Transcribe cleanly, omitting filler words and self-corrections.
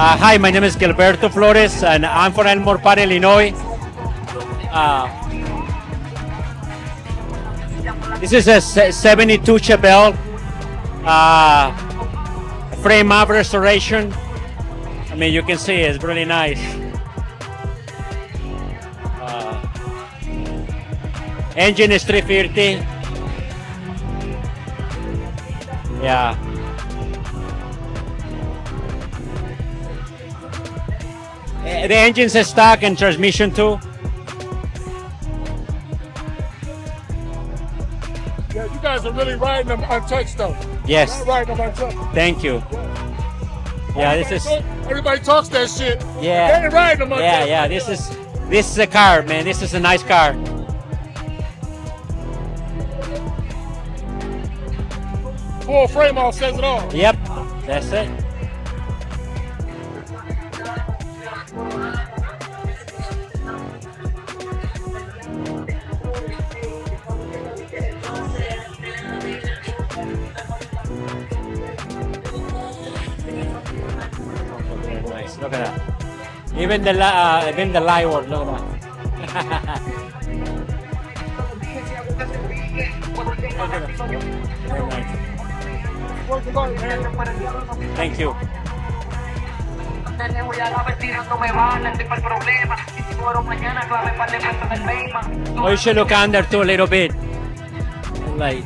Hi, my name is Gilberto Flores, and I'm from Elmore Park, Illinois. This is a 72 Chevelle frame up restoration. I mean, you can see it's really nice. Engine is 350. Yeah. The engine's stock and transmission too. Yeah, you guys are really riding them untouched though. Yes. You're riding them untouched. Thank you. Yeah, this is. Everybody talks that shit. Yeah. They ain't riding them untouched. Yeah. This is a car, man. This is a nice car. Full frame all says it all. Yep. That's it. Nice. Look at that. Even the light work. Look at that. Very nice. Thank you. Oh, you should look under too a little bit. Like.